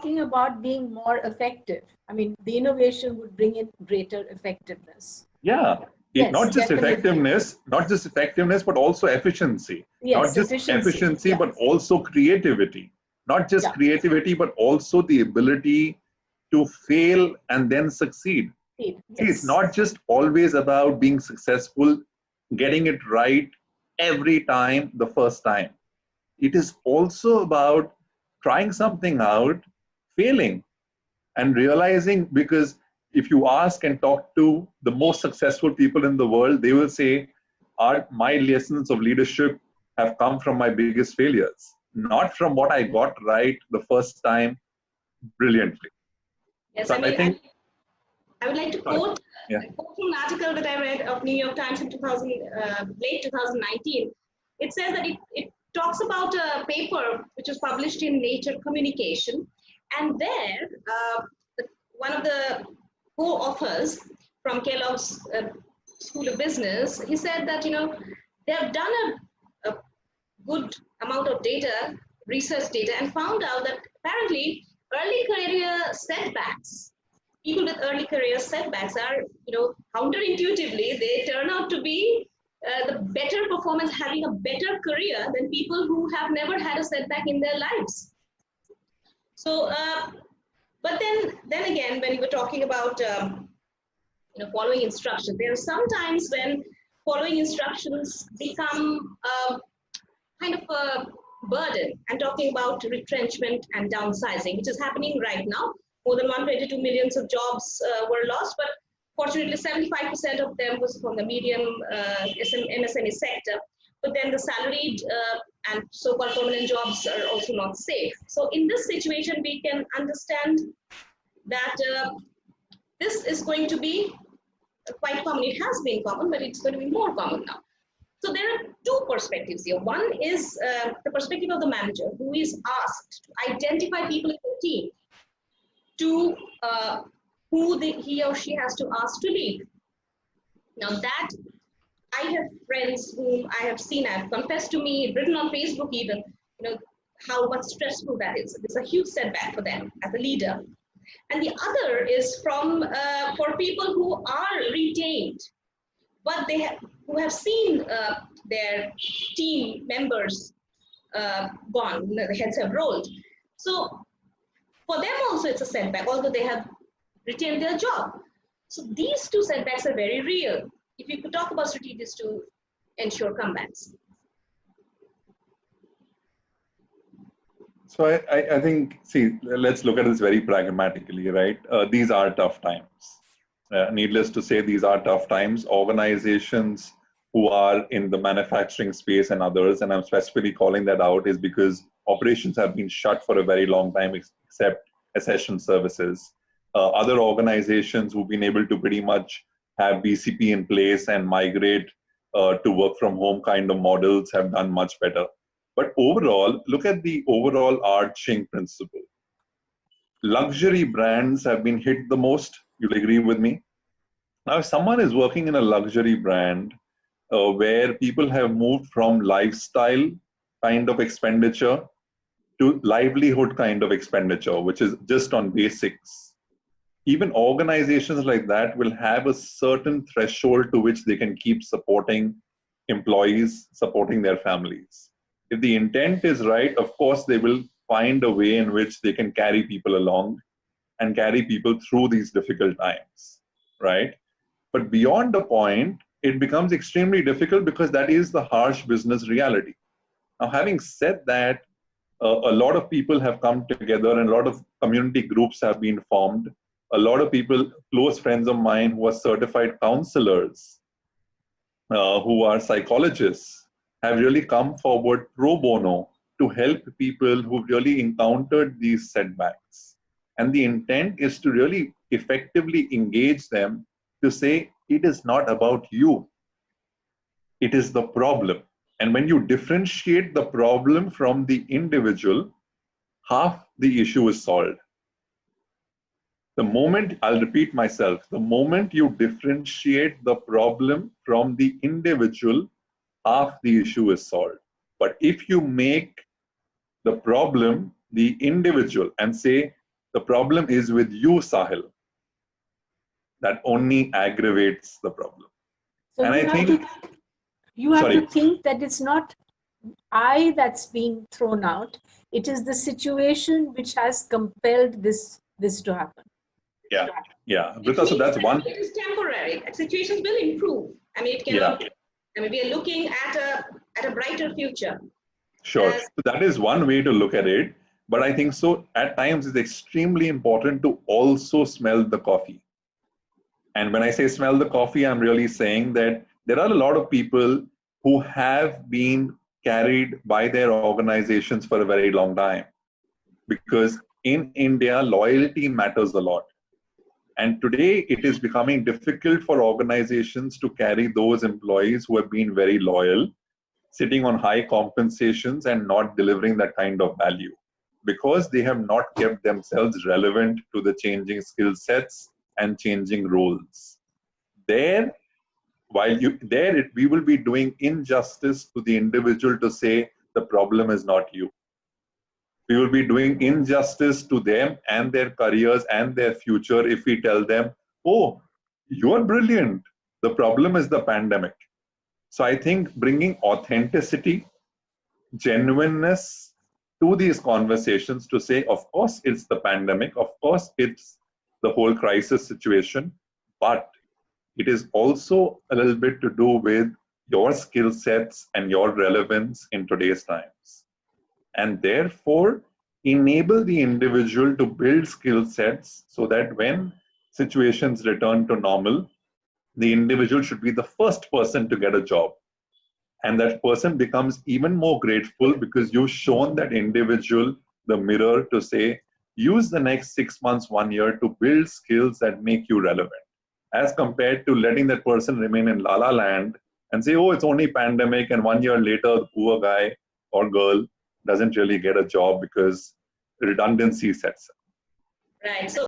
talking about being more effective. I mean, the innovation would bring in greater effectiveness. Yeah. Yes, Not just definitely. effectiveness, but also efficiency. Yes, Not just efficiency, yeah. but also creativity. Not just Yeah. creativity, but also the ability to fail and then succeed. Yes. See, it's not just always about being successful, getting it right every time, the first time. It is also about trying something out, failing, and realizing, because if you ask and talk to the most successful people in the world, they will say, my lessons of leadership have come from my biggest failures, not from what I got right the first time brilliantly. Yes, So I mean, I think I would like to quote, yeah. quote from an article that I read of New York Times in late 2019. It says that it talks about a paper which was published in Nature Communication, and there one of the co-authors from Kellogg's School of Business, he said that they have done a good amount of data, research data, and found out that apparently early career setbacks, people with early career setbacks are, counterintuitively, they turn out to be the better performance, having a better career than people who have never had a setback in their lives. So, but then again, when you were talking about, following instructions, there are some times when following instructions become kind of a burden. I'm talking about retrenchment and downsizing, which is happening right now. More than 122 million of jobs were lost, but fortunately 75% of them was from the medium MSME sector. But then the salaried and so-called permanent jobs are also not safe. So in this situation, we can understand that this is going to be quite common. It has been common, but it's going to be more common now. So there are two perspectives here. One is the perspective of the manager, who is asked to identify people in the team to who he or she has to ask to lead. Now that, I have friends whom I have seen, have confessed to me, written on Facebook even, how much stressful that is. It's a huge setback for them as a leader. And the other is from for people who are retained, but who have seen their team members gone, the heads have rolled. So for them also it's a setback, although they have retained their job. So these two setbacks are very real. If you could talk about strategies to ensure comebacks. So I think, see, let's look at this very pragmatically, right? These are tough times. Needless to say, these are tough times. Organizations who are in the manufacturing space and others, and I'm specifically calling that out, is because operations have been shut for a very long time, except accession services. Other organizations who've been able to pretty much have BCP in place and migrate to work from home kind of models have done much better. But overall, look at the overall arching principle. Luxury brands have been hit the most. You'll agree with me. Now, if someone is working in a luxury brand where people have moved from lifestyle kind of expenditure to livelihood kind of expenditure, which is just on basics, even organizations like that will have a certain threshold to which they can keep supporting employees, supporting their families. If the intent is right, of course, they will find a way in which they can carry people along and carry people through these difficult times, right? But beyond a point, it becomes extremely difficult because that is the harsh business reality. Now, having said that, a lot of people have come together and a lot of community groups have been formed. A lot of people, close friends of mine who are certified counselors, who are psychologists, have really come forward pro bono to help people who've really encountered these setbacks. And the intent is to really effectively engage them to say, it is not about you, it is the problem. And when you differentiate the problem from the individual, half the issue is solved. The moment, I'll repeat myself, the moment you differentiate the problem from the individual, half the issue is solved. But if you make the problem the individual and say, The problem is with you, Sahil. That only aggravates the problem. So And I think, you have sorry. to think that it's not I that's being thrown out. It is the situation which has compelled this to happen. Yeah, yeah. Brita, so that's one. It is temporary. Situations will improve. I mean, it cannot. Yeah. I mean, we are looking at a brighter future. Sure. So that is one way to look at it. But I think so at times it's extremely important to also smell the coffee. And when I say smell the coffee, I'm really saying that there are a lot of people who have been carried by their organizations for a very long time. Because in India, loyalty matters a lot. And today it is becoming difficult for organizations to carry those employees who have been very loyal, sitting on high compensations and not delivering that kind of value, because they have not kept themselves relevant to the changing skill sets and changing roles. We will be doing injustice to the individual to say the problem is not you. We will be doing injustice to them and their careers and their future if we tell them, oh, you're brilliant. The problem is the pandemic. So I think bringing authenticity, genuineness to these conversations to say, of course, it's the pandemic. Of course, it's the whole crisis situation. But it is also a little bit to do with your skill sets and your relevance in today's times. And therefore, enable the individual to build skill sets so that when situations return to normal, the individual should be the first person to get a job. And that person becomes even more grateful because you've shown that individual the mirror to say, use the next 6 months, 1 year to build skills that make you relevant, as compared to letting that person remain in la la land and say, oh, it's only pandemic, and 1 year later, the poor guy or girl doesn't really get a job because redundancy sets in. Right. So